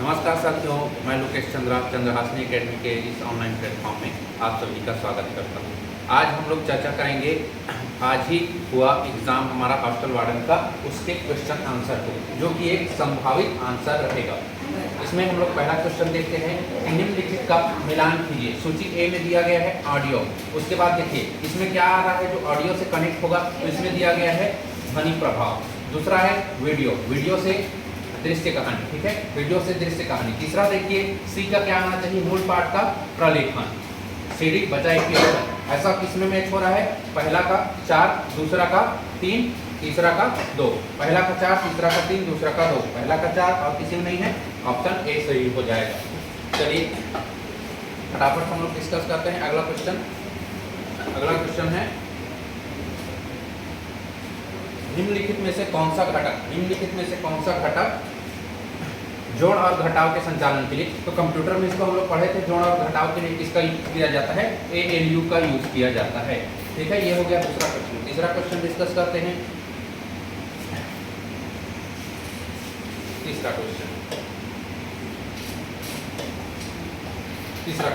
नमस्कार साथियों, मैं लोकेश चंद्रा चंद्रहासिनी एकेडमी के इस ऑनलाइन प्लेटफॉर्म में आप सभी का स्वागत करता हूं। आज हम लोग चर्चा करेंगे, आज ही हुआ एग्ज़ाम हमारा हॉस्टल वार्डन का, उसके क्वेश्चन आंसर को, जो कि एक संभावित आंसर रहेगा। इसमें हम लोग पहला क्वेश्चन देखते हैं, निम्नलिखित का मिलान कीजिए। सूची ए में दिया गया है ऑडियो, उसके बाद देखिए इसमें क्या आ रहा है, जो ऑडियो से कनेक्ट होगा तो इसमें दिया गया है ध्वनि प्रभाव। दूसरा है वीडियो, वीडियो से दृश्य कहानी, ठीक है, वीडियो से दृश्य कहानी। तीसरा देखिए सी का क्या आना चाहिए, मूल पाठ का प्रलेखन, सीडी बजाय की। ऐसा किसमें मैच हो रहा है, पहला का 4, दूसरा का 3, तीसरा का 2। पहला का 4, तीसरा का 3, दूसरा का 2, पहला का 4 और किसी में नहीं है, ऑप्शन ए सही हो जाएगा। चलिए फटाफट हम लोग डिस्कस करते हैं अगला क्वेश्चन। अगला क्वेश्चन है, निम्नलिखित में से कौन सा घटक, निम्नलिखित में से कौन सा घटक जोड़ और घटाव के संचालन के लिए, तो कंप्यूटर में इसको हम लोग पढ़े थे, जोड़ और घटाव के लिए किसका यूज किया जाता है, ALU का यूज किया जाता है। ठीक है, ये हो गया दूसरा क्वेश्चन। तीसरा क्वेश्चन डिस्कस करते हैं। तीसरा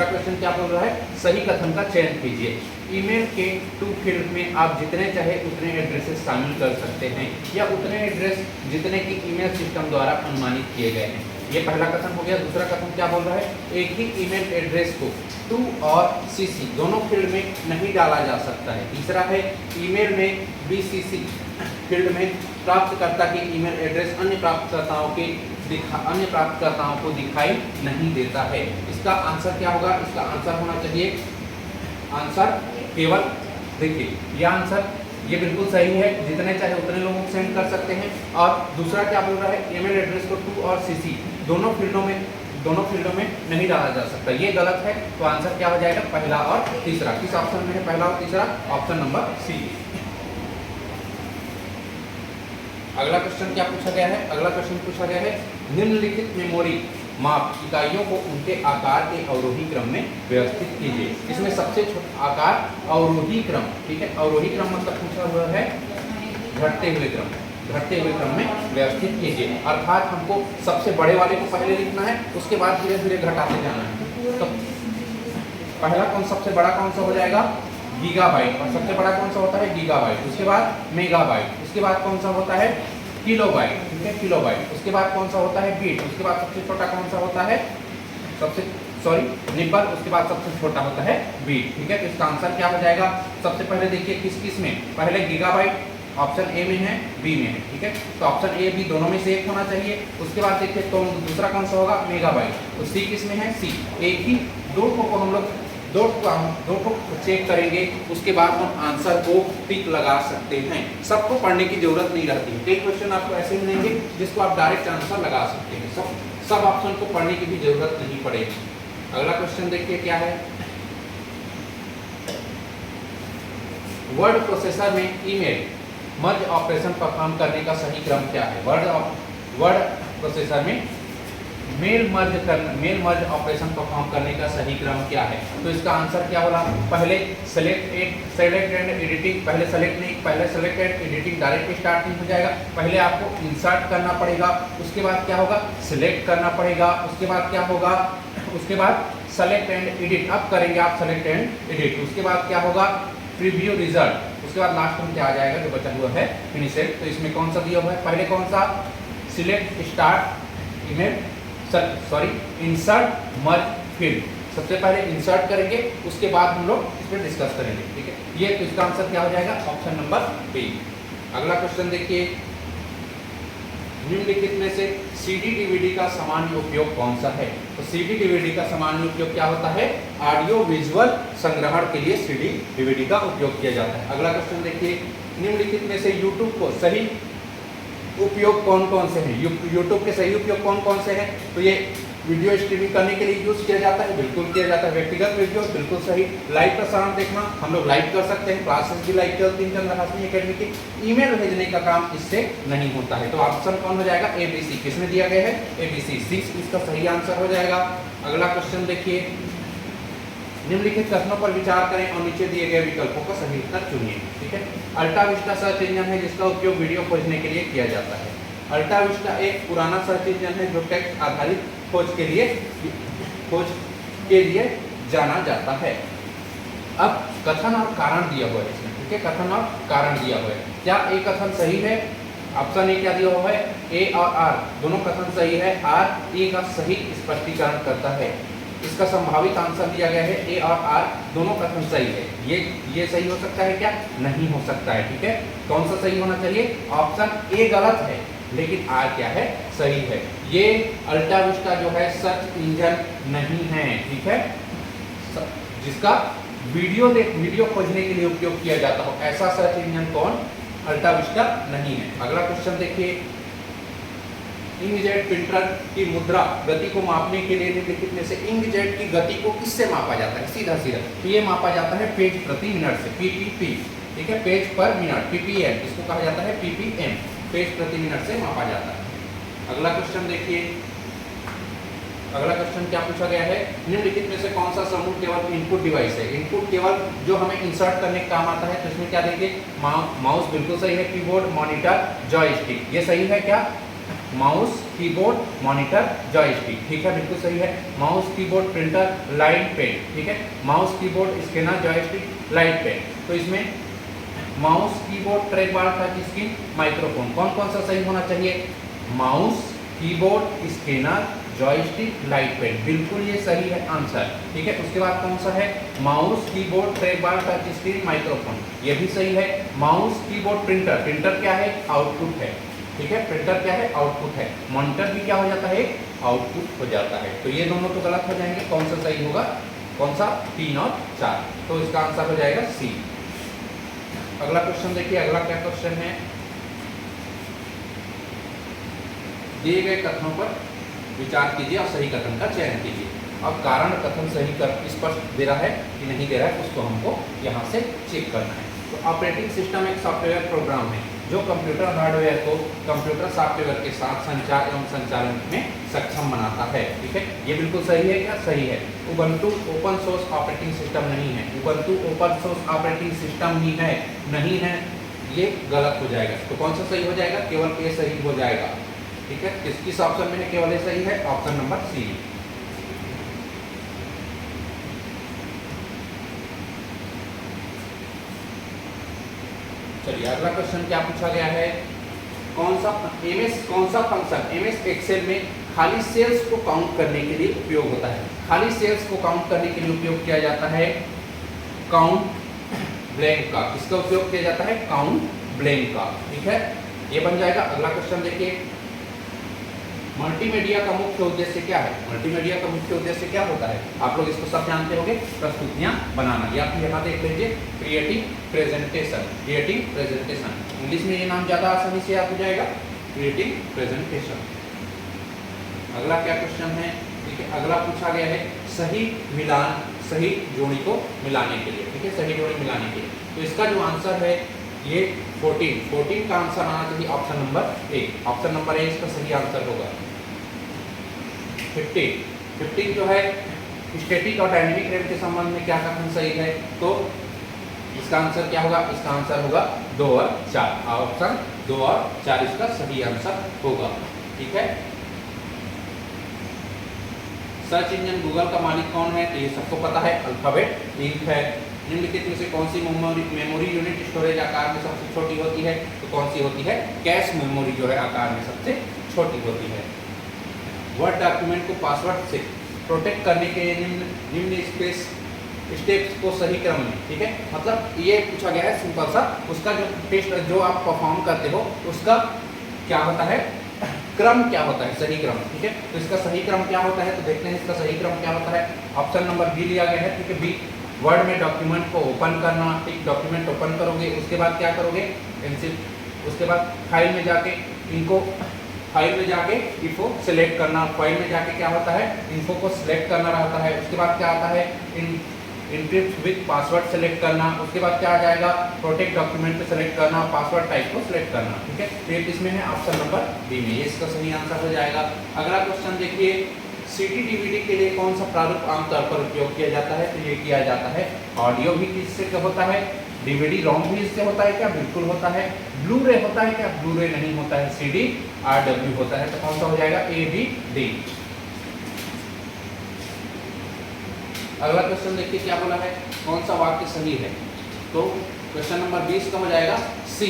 क्वेश्चन क्या बोल रहा है, सही कथन का चयन कीजिए। ईमेल के टू फील्ड में आप जितने चाहे उतने एड्रेसेस शामिल कर सकते हैं, या उतने एड्रेस जितने की ईमेल सिस्टम द्वारा अनुमानित किए गए हैं। ये पहला कथन हो गया। दूसरा कथन क्या बोल रहा है, एक ही ईमेल एड्रेस को टू और CC दोनों फील्ड में नहीं डाला जा सकता है। तीसरा है, ईमेल में BCC फील्ड में प्राप्तकर्ता की ईमेल एड्रेस अन्य प्राप्तकर्ताओं को दिखाई नहीं देता है। इसका आंसर क्या होगा, इसका आंसर होना चाहिए, आंसर केवल देखिए यह आंसर ये बिल्कुल सही है, जितने चाहे उतने लोगों को सेंड कर सकते हैं। और दूसरा क्या बोल रहा है, ईमेल एड्रेस को टू और CC दोनों फील्डों में नहीं डाला जा सकता, ये गलत है। तो आंसर क्या हो जाएगा, पहला और तीसरा। किस ऑप्शन में है पहला और तीसरा, ऑप्शन नंबर सी। अगला क्वेश्चन क्या पूछा गया है, अगला क्वेश्चन पूछा गया है, निम्नलिखित मेमोरी माप इकाइयों को उनके आकार के अवरोही क्रम में व्यवस्थित कीजिए। इसमें सबसे छोटा आकार अवरोही क्रम, ठीक है, अवरोही क्रम मतलब पूछा हुआ है घटते हुए क्रम में व्यवस्थित कीजिए। अर्थात हमको सबसे बड़े वाले को पहले लिखना है, उसके बाद धीरे धीरे घटाते जाना है। तो पहला सबसे बड़ा कौन सा हो जाएगा, गीगाबाइट, और सबसे बड़ा कौन सा होता है, गीगाबाइट। उसके बाद मेगाबाइट, उसके बाद कौन सा होता है, किलोबाइट, ठीक है, किलोबाइट। उसके बाद कौन सा होता है, बीट। उसके बाद सबसे छोटा कौन सा होता है, निब्बल। उसके बाद सबसे छोटा होता है बीट, ठीक है। तो इसका आंसर क्या हो जाएगा, सबसे पहले देखिए किस में, पहले गीगाबाइट ऑप्शन ए में है, बी में है, ठीक है। तो ऑप्शन ए बी दोनों में से एक होना चाहिए। उसके बाद देखिए तो दूसरा कौन सा होगा, मेगाबाइट। तो सी किस में है, सी। एक ही दो को हम लोग दो को चेक करेंगे, उसके बाद हम आंसर को टिक लगा सकते हैं। सबको पढ़ने की जरूरत नहीं रहती है, कई क्वेश्चन आपको ऐसे मिलेंगे जिसको आप डायरेक्ट आंसर लगा सकते हैं, सब ऑप्शन को पढ़ने की भी जरूरत नहीं पड़ेगी। अगला क्वेश्चन देखिए क्या है, वर्ड प्रोसेसर में ईमेल मर्ज ऑपरेशन परफॉर्म करने का सही क्रम क्या है। वर्ड प्रोसेसर में मेल मर्ज ऑपरेशन परफॉर्म करने का सही क्रम क्या है। तो इसका आंसर क्या होगा, पहले सेलेक्ट एंड एडिटिंग, पहले select and editing direct start नहीं हो जाएगा। पहले आपको इंसर्ट करना पड़ेगा, उसके बाद क्या होगा, सिलेक्ट करना पड़ेगा, उसके बाद क्या होगा, उसके बाद सेलेक्ट एंड एडिट। अब करेंगे आप सेलेक्ट एंड एडिट, उसके बाद क्या होगा, प्रीव्यू रिजल्ट, उसके बाद लास्ट में क्या आ जाएगा, जो बचा हुआ है फिनिश। तो इसमें कौन सा दिया हुआ है, पहले कौन सा, सिलेक्ट स्टार्ट ईमेल इंसर्ट मर्ज फील्ड। सबसे पहले इंसर्ट करेंगे, उसके बाद हम लोग इस पर डिस्कस करेंगे, ठीक है। ये तो इसका आंसर क्या हो जाएगा, ऑप्शन नंबर बी। अगला क्वेश्चन देखिए, निम्नलिखित में से CD DVD का सामान्य उपयोग कौन सा है। तो CD DVD का सामान्य उपयोग क्या होता है, ऑडियो विजुअल संग्रहण के लिए CD DVD का उपयोग किया जाता है। अगला क्वेश्चन देखिए, निम्नलिखित में से YouTube को सही उपयोग कौन कौन से हैं, YouTube के सही उपयोग कौन कौन से हैं। तो ये वीडियो स्ट्रीमिंग करने के लिए यूज किया जाता है, बिल्कुल किया जाता है। व्यक्तिगत वीडियो बिल्कुल सही। लाइव प्रसारण देखना, हम लोग लाइव कर सकते हैं, क्लासेस भी लाइव चलती हैं चंद्रहासिनी एकेडमी की। ईमेल भेजने का काम इससे नहीं होता है। तो ऑप्शन कौन हो जाएगा, ABC। किसमें दिया गया है, ABC, 6 इसका सही आंसर हो जाएगा। अगला क्वेश्चन देखिए, निम्नलिखित कथनों पर विचार करें और नीचे दिए गए विकल्पों का सही उत्तर चुनिए, ठीक है। अल्टा विस्टा सर्च इंजन है जिसका उपयोग वीडियो खोजने के लिए किया जाता है। अल्टा विस्टा एक पुराना सर्च इंजन है जो टेक्स्ट आधारित खोज के लिए जाना जाता है। अब कथन और कारण दिया हुआ है इसमें, ठीक है, कथन और कारण दिया हुआ है। क्या ए कथन सही है? ऑप्शन ए क्या दिया हुआ है? ए और आर दोनों कथन सही है। आर ए का सही स्पष्टीकरण करता है। इसका संभावित आंसर दिया गया है ए और आर दोनों कथन सही है। ये सही हो सकता है क्या? नहीं हो सकता है, ठीक है। कौन सा सही होना चाहिए? ऑप्शन ए गलत है, लेकिन आर क्या है? सही है। ये अल्टा विस्टा जो है सर्च इंजन नहीं है, ठीक है, जिसका वीडियो खोजने के लिए उपयोग किया जाता हो ऐसा सर्च इंजन कौन? अल्टा विस्टा नहीं है। अगला क्वेश्चन देखिए, इंकजेट प्रिंटर की मुद्रा गति को मापने के लिए निम्नलिखित में से इंकजेट की गति को किससे मापा जाता है? सीधा तो ये मापा जाता है पेज प्रति मिनट से, पीपीपी, ठीक है, पेज पर मिनट, पीपीएम, इसको कहा जाता है पीपीएम, पेज प्रति मिनट से मापा जाता है। अगला क्वेश्चन देखिए, अगला क्वेश्चन क्या पूछा गया है? निम्नलिखित में से कौन सा समूह केवल इनपुट डिवाइस है? इनपुट केवल जो हमें इंसर्ट करने का काम आता है, तो इसमें क्या देंगे? माउस बिल्कुल सही है, कीबोर्ड, मॉनिटर, जॉयस्टिक, ये सही है क्या? माउस, कीबोर्ड, मॉनिटर, जॉयस्टिक, ठीक है, बिल्कुल सही है। Mouse, keyboard, printer, light pen, ठीक है, mouse, keyboard, scanner, joystick, light pen. तो इसमें mouse, keyboard, track bar, touch screen, microphone, कौन कौन सा सही होना चाहिए? Mouse, keyboard, scanner, joystick, light pen, बिल्कुल ये सही है आंसर, ठीक है। उसके बाद कौन सा है? Mouse, keyboard, track bar, touch screen, microphone, ये भी सही है। माउस, कीबोर्ड, प्रिंटर, प्रिंटर क्या है? आउटपुट है, ठीक है, प्रिंटर क्या है? आउटपुट है। मॉनिटर भी क्या हो जाता है? आउटपुट हो जाता है। तो ये दोनों तो गलत हो जाएंगे, कौन सा सही होगा? कौन सा? 3 और 4, तो इसका आंसर हो जाएगा सी। अगला क्वेश्चन देखिए, अगला क्या क्वेश्चन है? दिए गए कथनों पर विचार कीजिए और सही कथन का चयन कीजिए। अब कारण कथन सही कर स्पष्ट दे रहा है कि नहीं दे रहा है, उसको हमको यहाँ से चेक करना है। तो ऑपरेटिंग सिस्टम एक सॉफ्टवेयर प्रोग्राम है जो कंप्यूटर हार्डवेयर को कंप्यूटर सॉफ्टवेयर के साथ संचार एवं संचालन में सक्षम बनाता है, ठीक है, ये बिल्कुल सही है क्या? सही है। Ubuntu open source operating system नहीं है, Ubuntu open source operating system ही है, नहीं है, ये गलत हो जाएगा। तो कौन सा सही हो जाएगा? केवल ए सही हो जाएगा, ठीक है। किस ऑप्शन में है केवल ए सही है? Option number C. चलिए अगला क्वेश्चन क्या पूछा गया है? कौन सा फंक्शन एमएस एक्सेल में खाली सेल्स को काउंट करने के लिए उपयोग होता है? खाली सेल्स को काउंट करने के लिए उपयोग किया जाता है काउंट ब्लैंक का। किसका उपयोग किया जाता है? काउंट ब्लैंक का, ठीक है, ये बन जाएगा। अगला क्वेश्चन देखिए, मल्टीमीडिया का मुख्य उद्देश्य क्या है? मल्टीमीडिया का मुख्य उद्देश्य क्या होता है? आप लोग इसको सब जानते होंगे, प्रस्तुतियां बनाना, या फिर यहाँ देख लीजिए creative presentation, creative presentation, English में ये नाम ज़्यादा आसानी से याद हो जाएगा, क्रिएटिव प्रेजेंटेशन। अगला क्या क्वेश्चन है? ठीक है, अगला पूछा गया है सही मिलान, सही जोड़ी को मिलाने के लिए, ठीक है, सही जोड़ी मिलाने के लिए। तो इसका जो आंसर है ये 14 का आंसर आना चाहिए option number A. Option number A इसका सही आंसर होगा। 15 जो है स्टैटिक और डायनेमिक रैम के संबंध में क्या कथन सही है? तो इसका आंसर क्या होगा? इसका आंसर होगा 2 और 4, ऑप्शन 2 और 4 इसका सही आंसर होगा, ठीक है। सर्च इंजन गूगल का मालिक कौन है? तो ये सबको पता है, अल्फाबेट इंक है। निम्नलिखित में से कौन सी मेमोरी यूनिट स्टोरेज आकार में सबसे छोटी होती है? तो कौन सी होती है? कैश मेमोरी जो है आकार में सबसे छोटी होती है। वर्ड डॉक्यूमेंट को पासवर्ड से प्रोटेक्ट करने के निम्न स्टेप्स को सही क्रम में, ठीक है, मतलब ये पूछा गया है सिंपल सा, उसका जो टेस्ट जो आप परफॉर्म करते हो उसका क्या होता है, क्रम क्या होता है, सही क्रम, ठीक है। तो इसका सही क्रम क्या होता है? तो देखते हैं इसका सही क्रम क्या होता है। ऑप्शन नंबर बी लिया गया है, ठीक है, बी। वर्ड में डॉक्यूमेंट को ओपन करना, ठीक, डॉक्यूमेंट ओपन करोगे, उसके बाद क्या करोगे? पेंसिल, उसके बाद फाइल में जाके इनको फाइल में जाके इन्फो सेलेक्ट करना, फाइल में जाके क्या होता है? इन्फो को सिलेक्ट करना रहता है। उसके बाद क्या आता है? एन्क्रिप्ट विद पासवर्ड सेलेक्ट करना। उसके बाद क्या आ जाएगा? प्रोटेक्ट डॉक्यूमेंट को सेलेक्ट करना, पासवर्ड टाइप को सिलेक्ट करना, ठीक है। तो ये किसमें है? ऑप्शन नंबर बी में, ये इसका सही आंसर हो जाएगा। अगला क्वेश्चन देखिए, सीडी डीवीडी के लिए कौन सा प्रारूप आमतौर पर उपयोग किया जाता है? तो ये किया जाता है ऑडियो भी किससे होता है? डीवीडी रोम भी इससे होता है क्या? बिल्कुल होता है। ब्लू रे होता है क्या? ब्लू रे नहीं होता है, सीडी RW होता है, तो कौन सा हो जाएगा ABD। अगला क्वेश्चन देखिए क्या बोला है, कौन सा वाक्य सही है। तो क्वेश्चन नंबर 20 का हो जाएगा C,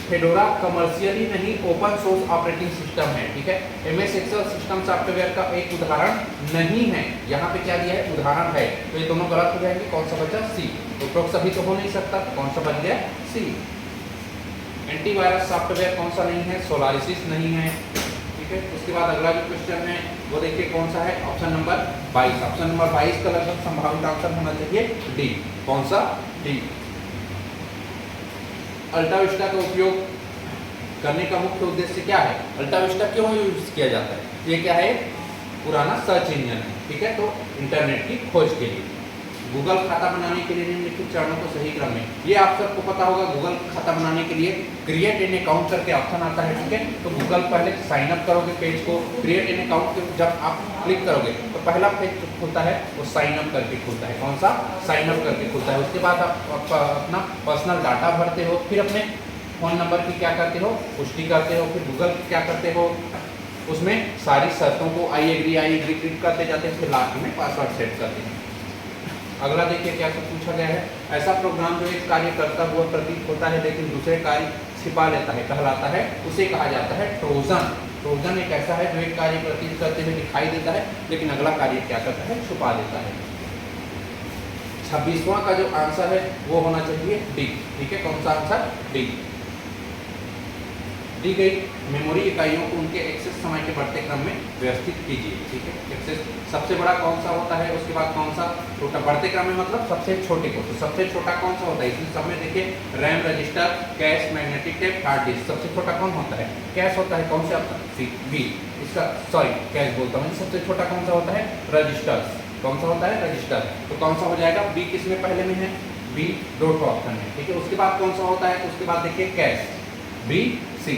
फेडोरा कमर्शियली नहीं ओपन सोर्स ऑपरेटिंग सिस्टम है। ठीक है, MS एक्सेल सिस्टम सॉफ्टवेयर का एक उदाहरण नहीं है। यहाँ पे क्या दिया है, उदाहरण है, तो ये दोनों गलत हो जाएंगे। कौन सा बचा, C। तो उपरोक्त सभी तो हो नहीं सकता, कौन सा बच गया, C। एंटीवायरस सॉफ्टवेयर कौन सा नहीं है, सोलारिसिस नहीं है। ठीक है, उसके बाद अगला जो क्वेश्चन है वो देखिए कौन सा है, ऑप्शन नंबर 22। ऑप्शन नंबर 22 का लगभग संभावित आंसर होना चाहिए D। कौन सा, D। अल्टाविस्टा का उपयोग करने का मुख्य उद्देश्य क्या है, अल्टाविस्टा क्यों यूज किया जाता है, ये क्या है, पुराना सर्च इंजन है। ठीक है, तो इंटरनेट की खोज के लिए। गूगल खाता बनाने के लिए निम्नलिखित चरणों को सही क्रम में, ये आप सबको पता होगा, गूगल खाता बनाने के लिए क्रिएट एन अकाउंट करके ऑप्शन आता है। ठीक है, तो गूगल पहले साइन अप करोगे पेज को, क्रिएट एन अकाउंट जब आप क्लिक करोगे तो पहला पेज जो खुलता है वो साइन अप करके खुलता है। कौन सा, साइन अप करके खुलता है। उसके बाद आप अपना पर्सनल डाटा भरते हो, फिर अपने फ़ोन नंबर की क्या करते हो, पुष्टि करते हो, फिर गूगल क्या करते हो, उसमें सारी शर्तों को आई एग्री क्लिक करते जाते हैं, फिर लास्ट में पासवर्ड सेट करते हैं। अगला देखिए क्या सब पूछा गया है, ऐसा प्रोग्राम जो एक कार्य करता हुआ प्रतीत होता है लेकिन दूसरे कार्य छिपा लेता है कहलाता है, उसे कहा जाता है ट्रोजन। ट्रोजन एक ऐसा है जो एक कार्य प्रतीत करते हुए दिखाई देता है लेकिन अगला कार्य क्या करता है, छुपा देता है। 26वां का जो आंसर है वो होना चाहिए डी। ठीक है, कौन सा आंसर, डी। दी गई मेमोरी इकाइयों को उनके एक्सेस समय के बढ़ते क्रम में व्यवस्थित कीजिए। ठीक है, एक्सेस सबसे बड़ा कौन सा होता है, उसके बाद कौन सा छोटा, बढ़ते क्रम में मतलब सबसे छोटे को, तो सबसे छोटा कौन सा होता है, इसमें सब में देखिए RAM, register, cash, magnetic tape, hard disk. सबसे छोटा कौन होता है, कैश होता है। कौन सा, बी। इसका सॉरी कैश बोलता हूँ, सबसे छोटा कौन सा होता है, रजिस्टर। कौन सा होता है, रजिस्टर। तो कौन सा हो जाएगा, बी। किसमें पहले में है, बी, दो ऑप्शन है। ठीक है, उसके बाद कौन सा होता है, उसके बाद देखिए cache, B C,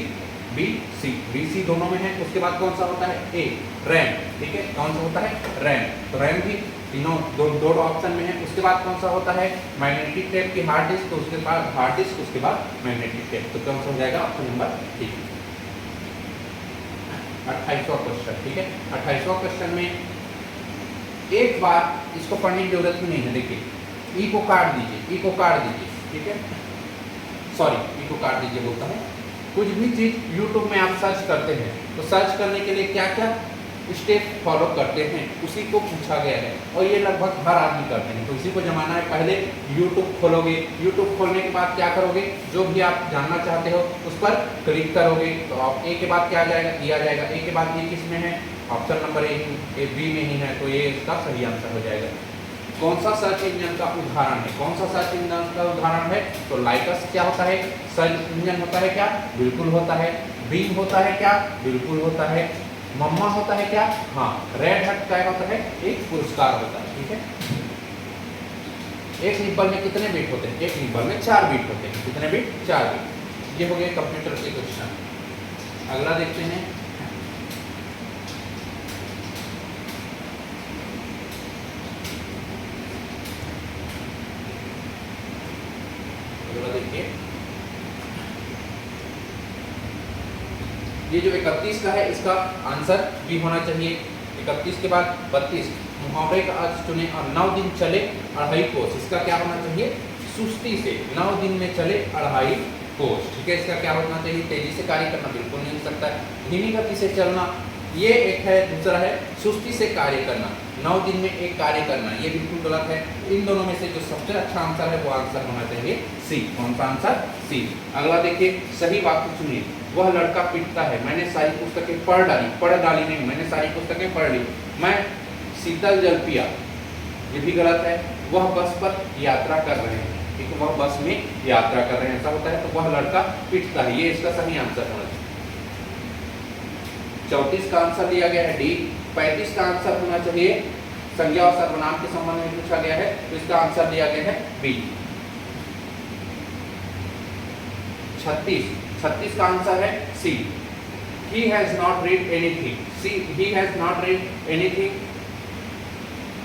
B C, B C दोनों में है। उसके बाद कौन सा होता है, ए, रैम। ठीक है, कौन सा होता है, रैम। तो रैम भी तीनों दो ऑप्शन में है। उसके बाद कौन सा होता है, मैग्नेटिक टेप की हार्ड डिस्क, तो उसके बाद हार्ड डिस्क, उसके बाद मैग्नेटिक टेप। तो कौन सा हो जाएगा, ऑप्शन नंबर डी। 28वां क्वेश्चन। ठीक है, 28वां क्वेश्चन में एक बार इसको पढ़ने की जरूरत भी नहीं है। देखिए ई को काट दीजिए, ई को काट दीजिए। ठीक है, सॉरी ई को काट दीजिए बोलता है। कुछ भी चीज़ YouTube में आप सर्च करते हैं तो सर्च करने के लिए क्या क्या स्टेप फॉलो करते हैं, उसी को पूछा गया है और ये लगभग हर आदमी करते हैं। तो इसी को जमाना है, पहले YouTube खोलोगे, YouTube खोलने के बाद क्या करोगे, जो भी आप जानना चाहते हो उस पर क्लिक करोगे तो आप ए के बाद क्या आ जाएगा, दिया जाएगा। ए के बाद ये किस में है, ऑप्शन नंबर ए बी में ही है, तो ये इसका सही आंसर हो जाएगा। कौन सा सर्च इंजन का उदाहरण है, कौन सा सर्च इंजन का उदाहरण है, तो लाइकस क्या होता है, सर्च इंजन होता है क्या, बिल्कुल होता है। बीम होता है क्या, बिल्कुल होता है। मम्मा होता है क्या, हाँ। रेड हट क्या होता है, एक पुरस्कार होता है। ठीक है, एक निब्बल में कितने बीट होते हैं, एक निब्बल में 4 बीट होते हैं। कितने बीट, 4 बीट। ये हो गए कंप्यूटर के क्वेश्चन। अगला देखते हैं, देखिए ये जो 31 का है इसका आंसर भी होना चाहिए। 31 के बाद 32, मुहावरे का अर्थ चुने और 9 दिन चले अढ़ाई कोस। इसका क्या होना चाहिए, सुस्ती से 9 दिन में चले अढ़ाई कोस। ठीक है, इसका क्या होना चाहिए, तेजी से कार्य करना, बिल्कुल नहीं हो सकता है। धीमी गति से चलना, ये एक है। दूसरा है सुस्ती से कार्य करना, 9 दिन में एक कार्य करना, ये बिल्कुल गलत है। इन दोनों में से जो सबसे अच्छा आंसर है वो आंसर होना चाहिए सी। कौन सा आंसर, सी। अगला देखिए, सही वाक्य चुनिए। वह लड़का पिटता है, मैंने सारी पुस्तकें पढ़ डाली नहीं, मैंने सारी पुस्तकें पढ़ ली। मैं शीतल जल पिया, ये भी गलत है। वह बस पर यात्रा कर रहे हैं, ठीक है, वह बस में यात्रा कर रहे हैं, ऐसा होता है। तो वह लड़का पिटता है, ये इसका सही आंसर होना चाहिए। 34 का आंसर दिया गया है डी। 35 का आंसर होना चाहिए, संज्ञा और सर्वनाम के संबंध में पूछा गया है, तो इसका आंसर दिया गया है बी। 36 का आंसर है सी। He has not read anything. See, he has not read anything.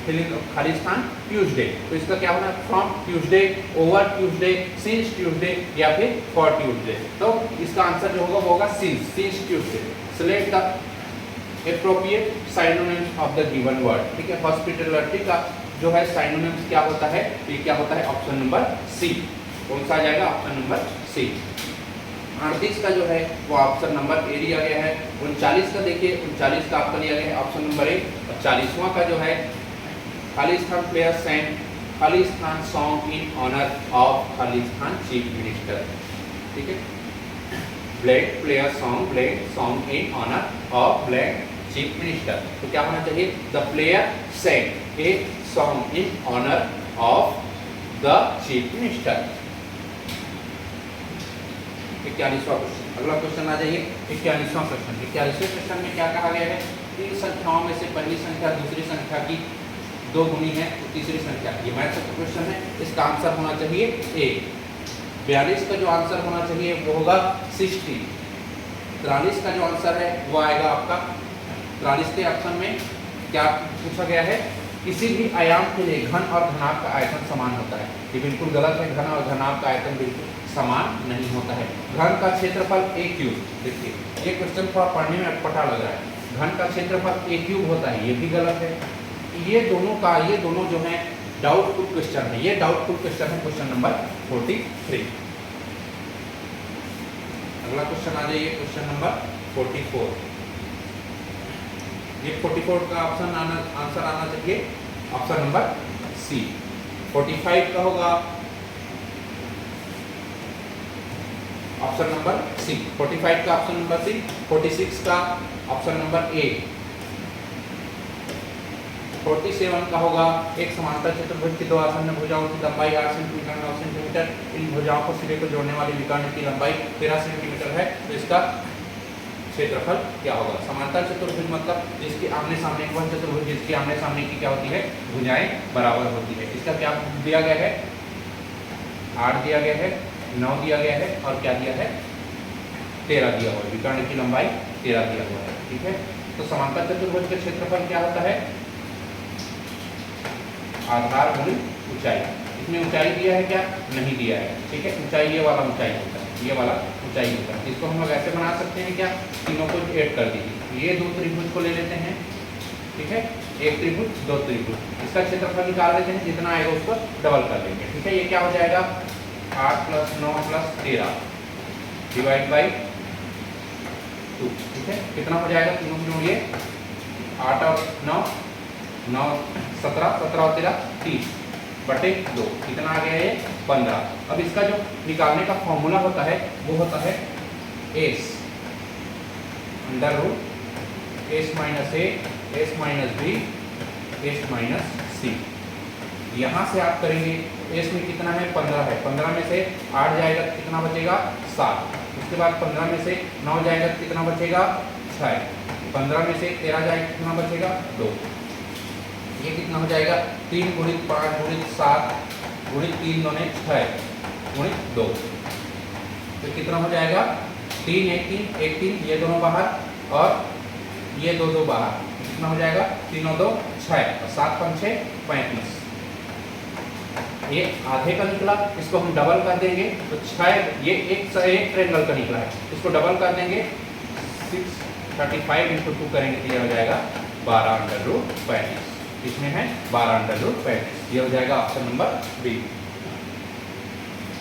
खाली स्थान ट्यूसडे, तो इसका क्या होना है, from Tuesday, over Tuesday, since Tuesday या फिर फॉर ट्यूसडे। तो इसका आंसर जो होगा वो होगा since Tuesday. Select the appropriate synonyms of the given word. ठीक है, हॉस्पिटलिटी का जो है साइनोनिम्स क्या होता है, ये क्या होता है, ऑप्शन नंबर सी। कौन सा आ जाएगा, ऑप्शन नंबर सी। 38 का जो है वो ऑप्शन नंबर ए दिया गया है। 39 का देखिए, 39 का आपका लिया गया है ऑप्शन नंबर ए। और 40वां का जो है खाली स्थान प्लेयर सेंड खाली स्थान सॉन्ग इन ऑनर ऑफ खाली स्थान चीफ मिनिस्टर। ठीक है, black player song in honour of black chief minister. तो क्या होना चाहिए, the player send a song in honour of the chief minister. 41वां क्वेश्चन। अगला क्वेश्चन आ जाइए 41वां क्वेश्चन। 41वें क्वेश्चन में क्या कहा गया है, तीन संख्याओं में से पहली संख्या दूसरी संख्या की दो गुनी है तो तीसरी संख्या। ये मैथ्स का क्वेश्चन है, इसका आंसर होना चाहिए ए। 42 का जो आंसर होना चाहिए वो होगा 60। 43 का जो आंसर है वो आएगा आपका 43 के ऑप्शन में क्या पूछा गया है, किसी भी आयाम के लिए घन और घनाभ का आयतन समान होता है। ये बिल्कुल गलत है, घन और घनाभ का आयतन बिल्कुल समान नहीं होता है। घन का क्षेत्रफल a क्यूब, देखिए ये क्वेश्चन थोड़ा पढ़ने में अटपटा लग रहा है। घन का क्षेत्रफल a क्यूब होता है, ये भी गलत है। ये दोनों जो है डाउटफुल क्वेश्चन है, ये डाउटफुल क्वेश्चन है, क्वेश्चन नंबर 43। अगला क्वेश्चन आ जाइए क्वेश्चन नंबर 44। ये 44 का आंसर आना चाहिए ऑप्शन नंबर सी। 45 का होगा ऑप्शन नंबर सी। 45 का ऑप्शन नंबर सी। 46 का ऑप्शन नंबर ए। 47 का होगा एक समांतर चतुर्भुज की दो आसन्न भुजाओं की लंबाई 8 सेंटीमीटर 9 सेंटीमीटर, इन भुजाओं को सिरे को जोड़ने वाली विकर्ण की लंबाई 13 सेंटीमीटर है, तो इसका क्षेत्रफल क्या होगा। समांतर चतुर्भुज मतलब जिसकी आमने सामने वह चतुर्भुज जिसकी आमने सामने की क्या होती है, भुजाएं बराबर होती है। इसका क्या दिया गया है, 8 दिया गया है, 9 दिया गया है और क्या दिया है, 13 दिया हुआ है। विकर्ण की लंबाई 13 दिया हुआ है। ठीक है, तो समांतर चतुर्भुज का क्षेत्रफल क्या होता है, आधार गुणित ऊंचाई। इसमें ऊंचाई दिया है क्या, नहीं दिया है। ठीक है, ऊंचाई ये वाला ऊंचाई होता है, ये वाला ऊंचाई होता है। इसको हम लोग ऐसे बना सकते हैं क्या, तीनों को ऐड कर दीजिए। ये दो त्रिभुज को ले लेते हैं, ठीक है, एक त्रिभुज दो त्रिभुज, इसका क्षेत्रफल निकाल लेते हैं, जितना आएगा उसको डबल कर लेंगे। ठीक है, ये क्या हो जाएगा 8 + 9 + 13 डिवाइड बाई 2। ठीक है, कितना हो जाएगा, तीनों जोड़िए 8 और 9 9 17 17 और 13 30 बटे 2, कितना आ गया ये 15। अब इसका जो निकालने का फॉर्मूला होता है वो होता है s √, s - a, s - b, s - c। यहाँ से आप करेंगे, s में कितना है 15 है, 15 में से 8 जाएगा तो कितना बचेगा 7। उसके बाद 15 में से 9 जाएगा तो कितना बचेगा 6। 15 में से 13 जाएगा कितना बचेगा 2। ये कितना हो जाएगा 3 × 5 × 7 × 3 दूने 6 × 2, तो कितना हो जाएगा 3 1 3 1 3, ये दोनों बाहर और ये दो दो बाहर, कितना हो जाएगा 3 और 2 6 और 7 × 5 = 35। ये आधे का निकला, इसको हम डबल कर देंगे तो 6, ये एक ट्रायंगल का निकला है, इसको डबल कर देंगे 635 × 2 करेंगे तो ये हो जाएगा 12√35। इसमें है 12√35, ये हो जाएगा ऑप्शन नंबर बी।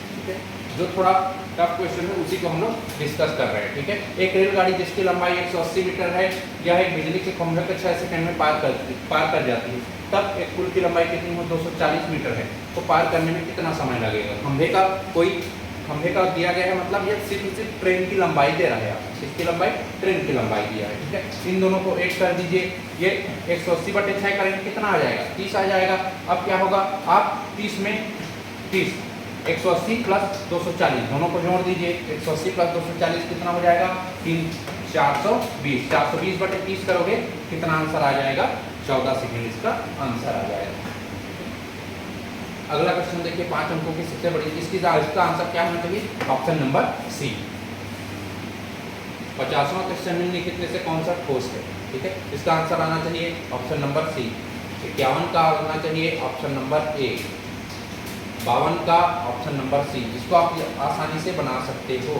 ठीक है, जो थोड़ा टफ क्वेश्चन है उसी को हम लोग डिस्कस कर रहे हैं। ठीक है, एक रेलगाड़ी जिसकी लंबाई 180 मीटर है, यह एक बिजली के खंभे को 6 सेकंड में पार कर जाती है, तब एक पुल की लंबाई कितनी हो 240 मीटर है, तो पार करने में कितना समय लगेगा। खंभे का दिया गया है, मतलब ये सिर्फ ट्रेन की लंबाई दे रहा है, आप इसकी लंबाई ट्रेन की लंबाई दिया है। ठीक है, इन दोनों को ऐड कर दीजिए, ये 180 बटे 6 करेंगे कितना आ जाएगा 30 आ जाएगा। अब क्या होगा, आप 30 में 30 180 + 240 दोनों को जोड़ दीजिए, 180 + 240 कितना हो जाएगा 3 420। 420 बटे 30 करोगे कितना आंसर आ जाएगा 14 सेकेंड इसका आंसर आ जाएगा। अगला क्वेश्चन देखिए 5 अंकों की सबसे बड़ी, इसका आंसर क्या होना चाहिए, ऑप्शन नंबर सी। 50वां क्वेश्चन निम्नलिखित में से कौन सा ठोस है। ठीक है, इसका आंसर आना चाहिए ऑप्शन नंबर सी। 51 का होना चाहिए ऑप्शन नंबर ए। 52 का ऑप्शन नंबर सी, जिसको आप आसानी से बना सकते हो।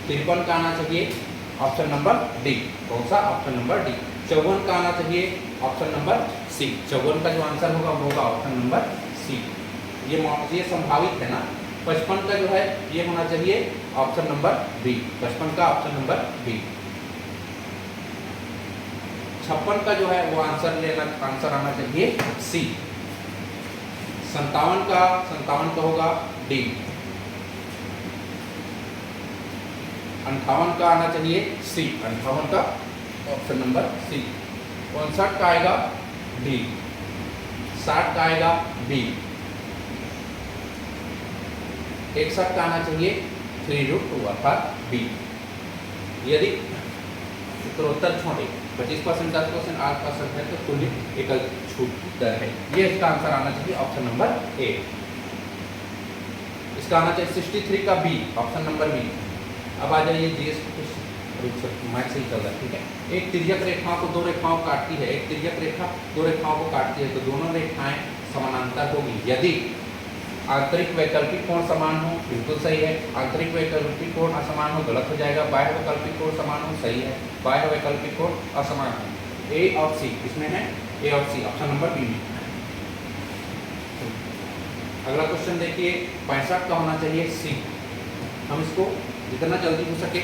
53 का आना चाहिए ऑप्शन नंबर डी। कौन सा? Option number D. 54 का आना चाहिए ऑप्शन नंबर सी। 54 का जो आंसर होगा वो होगा ऑप्शन नंबर सी। ये संभावित है ना। 55 का जो है ये होना चाहिए ऑप्शन नंबर बी। 55 का ऑप्शन नंबर बी। 56 का जो है वो आंसर आना चाहिए सी। 57 का होगा डी। 58 का आना चाहिए सी। 58 का ऑप्शन नंबर सी। 59 का आएगा डी। 60 का आएगा बी। 61 का आना चाहिए 3√2 अर्थात बी। यदि उत्तरोत्तर छोटे 25%, 10%, 8% है तो कुल एकल छूट दर है। ये इसका आंसर आना चाहिए ऑप्शन नंबर ए। इसका आना चाहिए 63 का बी, ऑप्शन नंबर बी। अब आ जाइए जीएस मैथ से ही चल रहा है, ठीक है। एक तिर्यक रेखाओं को दो रेखाओं काटती है, एक तिर्यक रेखा दो रेखाओं को काटती है तो दोनों रेखाएं समानांतर होगी यदि आंतरिक वैकल्पिक कोण समान हो, बिल्कुल सही है। आंतरिक वैकल्पिक कोण असमान हो, गलत हो जाएगा। बाह्य वैकल्पिक कोण समान हो, सही है। बाह्य वैकल्पिक कोण असमान हो। ए और सी इसमें है, ए और सी ऑप्शन नंबर बी में। अगला क्वेश्चन देखिए 65 का होना चाहिए सी। हम इसको जितना जल्दी हो सके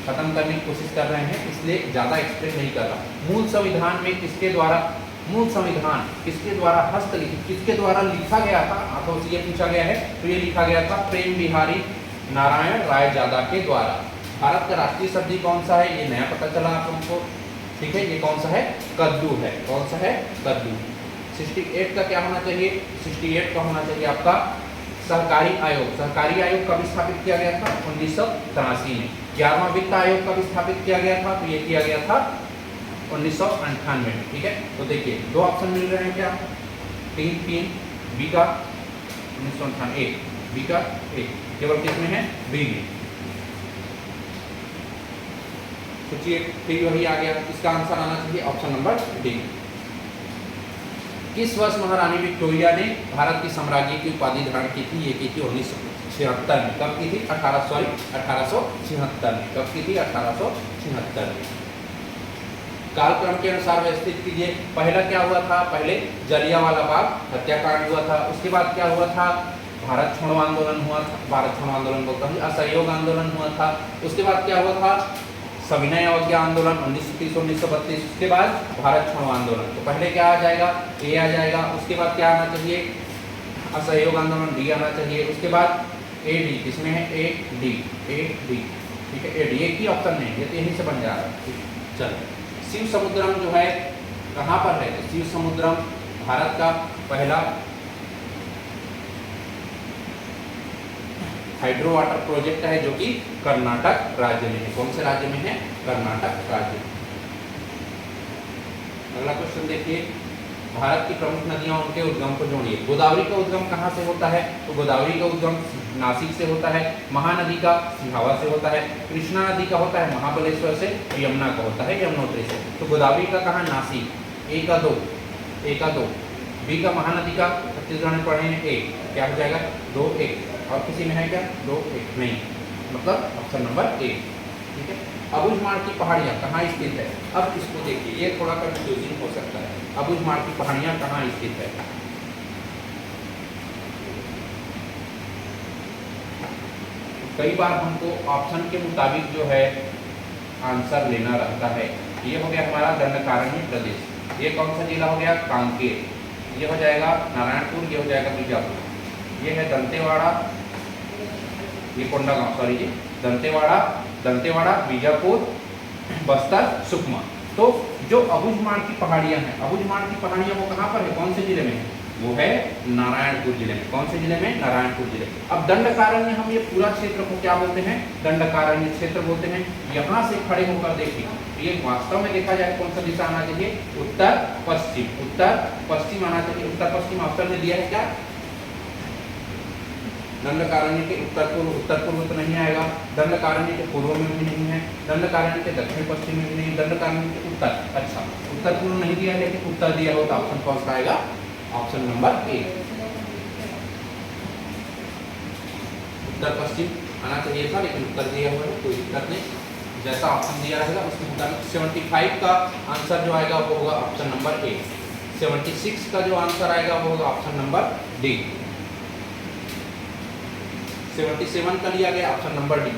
खत्म करने की कोशिश कर रहे हैं, इसलिए ज़्यादा एक्सप्लेन नहीं कर रहा। मूल संविधान में किसके द्वारा, मूल संविधान किसके द्वारा हस्तलिखित, किसके द्वारा लिखा गया था? आपको ये पूछा गया है तो ये लिखा गया था प्रेम बिहारी नारायण रायजादा के द्वारा। भारत का राष्ट्रीय सब्जी कौन सा है? ये नया पता चला आप हमको, ठीक है। ये कौन सा है? कद्दू है। कौन सा है? कद्दू। 68 का क्या होना चाहिए? 68 का होना चाहिए आपका सहकारी आयोग। सहकारी आयोग कब स्थापित किया गया था? 1983 में। 11वां वित्त आयोग कब स्थापित किया गया था? तो ये किया गया था 1998 में, ठीक है। तो देखिए दो ऑप्शन मिल रहे हैं क्या? 3 बी का 1998, बी का ए, केवल किसमें है? बी में। सोचिए फिर वही आ गया। इसका आंसर आना चाहिए ऑप्शन नंबर डी। किस वर्ष महारानी विक्टोरिया ने भारत की साम्राज्य की उपाधि धारण की थी? ये की थी 1976 में। कब की थी? 1876 में। कब की थी? 1876 में। कालक्रम के अनुसार व्यवस्थित कीजिए। पहला क्या हुआ था? पहले जलियांवाला बाग हत्याकांड हुआ था। उसके बाद क्या हुआ था? भारत छोड़ो आंदोलन हुआ था। भारत छोड़ो आंदोलन बोलता हूँ, असहयोग आंदोलन हुआ था। उसके बाद क्या हुआ था? सविनय अवज्ञा आंदोलन 1930-1932। उसके बाद भारत छोड़ो आंदोलन। तो पहले क्या आ जाएगा? ए आ जाएगा। उसके बाद क्या आना चाहिए? असहयोग आंदोलन, डी आना चाहिए। उसके बाद ए डी, किसमें है? ए डी, ठीक है। ए डी एक ही ऑप्शन नहीं, ये तो यहीं से बन जा रहा है। चलो शिव समुद्रम जो है कहाँ पर है? शिव समुद्रम भारत का पहला हाइड्रो वाटर प्रोजेक्ट है जो कि कर्नाटक राज्य में है। कौन से राज्य में है? कर्नाटक राज्य में। अगला क्वेश्चन देखिए, भारत की प्रमुख नदियां उनके उद्गम को जोड़िए। गोदावरी का उद्गम कहाँ से होता है? तो गोदावरी का उद्गम नासिक से होता है। महानदी का सिंहावा से होता है। कृष्णा नदी का होता है महाबलेश्वर से। और यमुना का होता है यमुनोत्री से। तो गोदावरी का कहाँ? नासिक। ए का 2। बी का महानदी का छत्तीसगढ़ में पढ़े हैं ए, क्या हो जाएगा? 2-1। और किसी में है क्या? 2-1 नहीं, मतलब ऑप्शन नंबर ए, ठीक है। अबुझमाड़ की पहाड़ियाँ कहाँ स्थित है? अब इसको देखिए, ये थोड़ा कंफ्यूजिंग हो सकता है। अबुझमाड़ की पहाड़ियाँ कहाँ स्थित है? कई बार हमको ऑप्शन के मुताबिक जो है आंसर लेना रहता है। ये हो गया हमारा दंडकारण्य प्रदेश। ये कौन सा जिला हो गया? कांकेर। ये हो जाएगा नारायणपुर। ये हो जाएगा बीजापुर। ये है दंतेवाड़ा, ये कोंडागांव, सॉरी जी, दंतेवाड़ा, बीजापुर, बस्तर, सुकमा। तो जो अबुझमाड़ की पहाड़ियाँ हैं, अबुझमाड़ की पहाड़ियाँ वो कहाँ पर है? कौन से जिले में है? वो है नारायणपुर जिले में। कौन से जिले में? नारायणपुर जिले। अब दंडकारण्य, हम ये पूरा क्षेत्र को क्या बोलते हैं? दंडकारण्य क्षेत्र बोलते हैं। यहाँ से खड़े होकर देखिए, ये वास्तव में देखा जाए कौन सा दिशा आना चाहिए? उत्तर पश्चिम। उत्तर पश्चिम आना चाहिए। उत्तर पश्चिम ऑप्शन में दिया है क्या? दंडकारण्य के उत्तर पूर्व तो नहीं आएगा। दंडकारण्य के पूर्व में भी नहीं है। दंडकारण्य के दक्षिण पश्चिम में भी नहीं। दंडकारण्य के उत्तर, अच्छा उत्तर पूर्ण नहीं दिया है लेकिन उत्तर दिया हो तो ऑप्शन कौन सा आएगा? Option number A. उत्तर पश्चिम आना चाहिए था लेकिन उत्तर दिया हुआ है, कोई दिक्कत नहीं, जैसा ऑप्शन दिया रहेगा उसके मुताबिक। 75 का आंसर जो आएगा वो होगा ऑप्शन नंबर ए। 76 का जो आंसर आएगा वो होगा ऑप्शन नंबर डी। 77 का लिया गया ऑप्शन नंबर डी।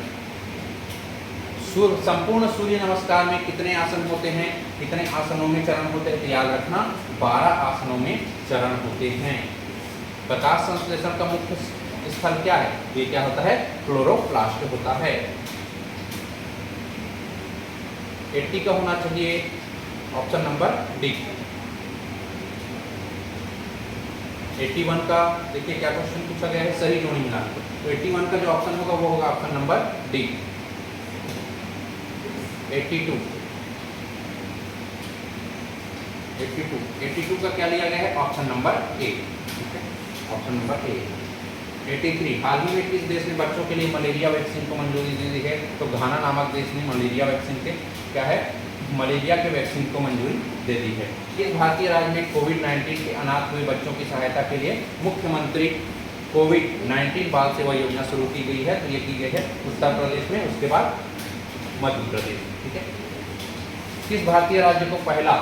संपूर्ण सूर्य नमस्कार में कितने आसन होते हैं? कितने आसनों में चरण होते हैं? याद रखना 12 आसनों में चरण होते हैं। प्रकाश संश्लेषण का मुख्य स्थल क्या है? ये क्या होता है? क्लोरोप्लास्ट होता है। 80 का होना चाहिए ऑप्शन नंबर डी। 81 का देखिए क्या क्वेश्चन पूछा गया है, सही जोड़ी मिलान को, तो 81 का जो ऑप्शन होगा वो होगा ऑप्शन नंबर डी। 82 का क्या लिया गया है? Option number A, option number A. 83 हाल ही में किस देश ने बच्चों के लिए मलेरिया वैक्सीन को मंजूरी दे दी है? तो घाना नामक देश ने मलेरिया वैक्सीन के क्या है? मलेरिया के वैक्सीन को मंजूरी दे दी है। किस भारतीय राज्य में कोविड-19 के अनाथ हुए बच्चों की सहायता के लिए मुख्यमंत्री कोविड-19 बाल सेवा योजना शुरू की गई है? तो ये की गई है उत्तर प्रदेश में, उसके बाद मध्य प्रदेश। ठीक है। किस भारतीय राज्य को पहला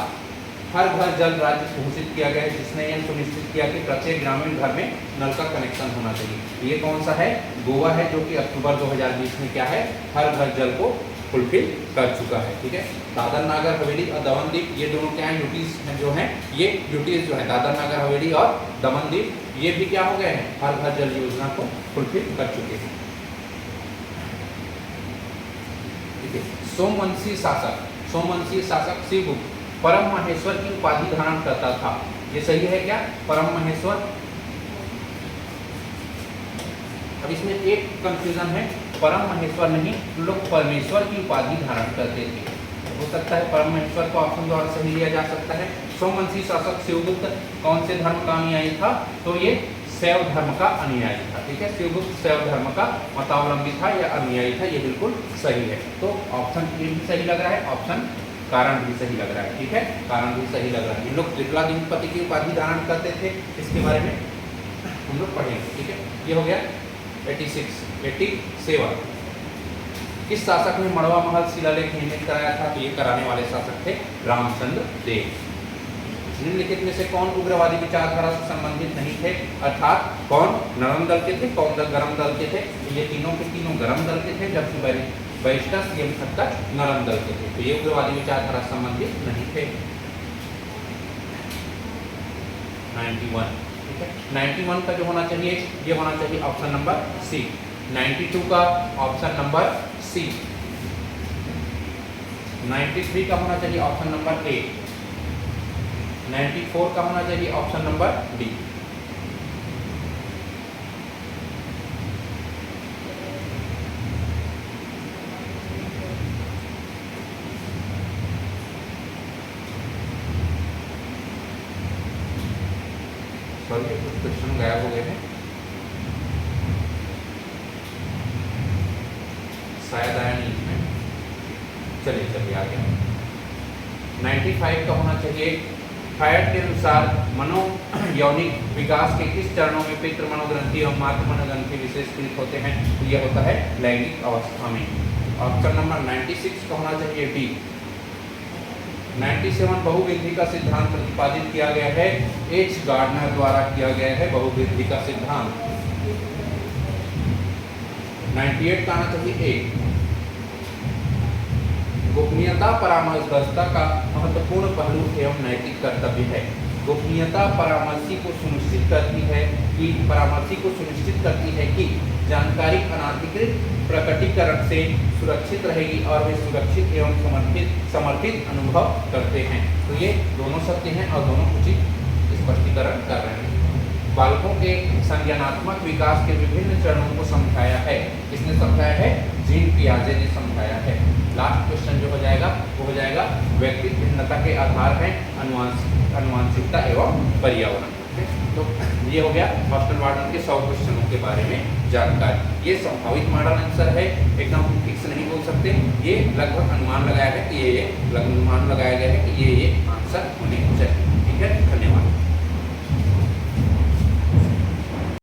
हर घर जल राज्य घोषित किया गया है जिसने यह सुनिश्चित किया कि प्रत्येक ग्रामीण घर में नल का कनेक्शन होना चाहिए? ये कौन सा है? गोवा है, जो कि अक्टूबर 2020 में क्या है? हर घर जल को फुलफिल कर चुका है। ठीक है। दादर नागर हवेली और दमन दीव ये दोनों क्या है? यूटीज जो हैं, ये यूटीज जो है दादर नागर हवेली और दमन दीव, ये भी क्या हो गए हैं? हर घर जल योजना को फुलफिल कर चुके हैं। सोमवंशी शासक शिवगुप्त परम महेश्वर की उपाधि धारण करता था। ये सही है क्या? परम महेश्वर। अब इसमें एक कंफ्यूजन है, परम महेश्वर नहीं, लोग परमेश्वर की उपाधि धारण करते थे। हो सकता है परम महेश्वर को ऑप्शन द्वारा सही लिया जा सकता है। सोमवंशी शासक शिवगुप्त कौन से धर्म का अनुयायी था? तो ये शैव धर्म का अनुयायी था। ठीक है। शिवगुप्त शैव धर्म का मतावलंबी था या अनुयायी था, ये बिल्कुल सही है। तो ऑप्शन ए भी सही लग रहा है, ऑप्शन कारण भी सही लग रहा है। ठीक है, कारण भी सही लग रहा है। इन लोग त्रिकलाधिपति की उपाधि धारण करते थे, इसके बारे में हम लोग पढ़ेंगे। ठीक है, ये हो गया 87। किस शासक ने मड़वा महल शिलालेख निर्मित कराया था? तो ये कराने वाले शासक थे रामचंद्र देव। निम्नलिखित में से कौन उग्रवादी विचारधारा से संबंधित नहीं थे? अर्थात कौन नरम दल के थे, कौन गरम दल के थे? ये तीनों के तीनों गरम दल के थे, जबकि वरिष्ठ सीएम खट्टर नरम दल के थे। तो ये उग्रवादी विचारधारा से संबंधित नहीं थे। 91। ठीक है, 91 का जो होना चाहिए ये होना चाहिए ऑप्शन नंबर सी। 92 का ऑप्शन नंबर सी। 93 का होना चाहिए ऑप्शन नंबर ए। 94 का होना चाहिए ऑप्शन नंबर डी। सॉरी, कुछ क्वेश्चन गायब हो गए हैं, शायद आया नहीं इसमें। चलिए आगे। 95 का होना चाहिए फ्रायड के अनुसार मनोयौनिक विकास के किस चरणों में पितृ मनोग्रंथि और मातृ मनोग्रंथि विशेषकृत होते हैं? तो यह होता है लैंगिक अवस्था में। ऑप्शन नंबर 96 का होना चाहिए डी। 97 बहुवृद्धि का सिद्धांत प्रतिपादित किया गया है, एच गार्डनर द्वारा किया गया है बहुवृद्धि का सिद्धांत। 98 का आना चाहिए ए। गोपनीयता परामर्शदर्शिता का महत्वपूर्ण पहलू एवं नैतिक कर्तव्य है। गोपनीयता परामर्शी को सुनिश्चित करती है कि जानकारी अनाधिकृत प्रकटीकरण से सुरक्षित रहेगी और वे सुरक्षित एवं समर्पित अनुभव करते हैं। तो ये दोनों सत्य हैं और दोनों उचित स्पष्टीकरण कर रहे हैं। बालकों के संज्ञानात्मक विकास के विभिन्न चरणों को समझाया है। किसने समझाया है? जीन पियाजे ने समझाया है। लास्ट क्वेश्चन जो हो जाएगा वो हो जाएगा व्यक्तित्व भिन्नता के आधार हैं आनुवंशिकता एवं पर्यावरण। तो ये हो गया हॉस्टल वार्डन के 100 क्वेश्चनों के बारे में जानकारी। ये संभावित मॉडल आंसर है, एकदम फिक्स नहीं बोल सकते, ये लगभग अनुमान लगाया गया कि ये आंसर होने चाहिए। ठीक है।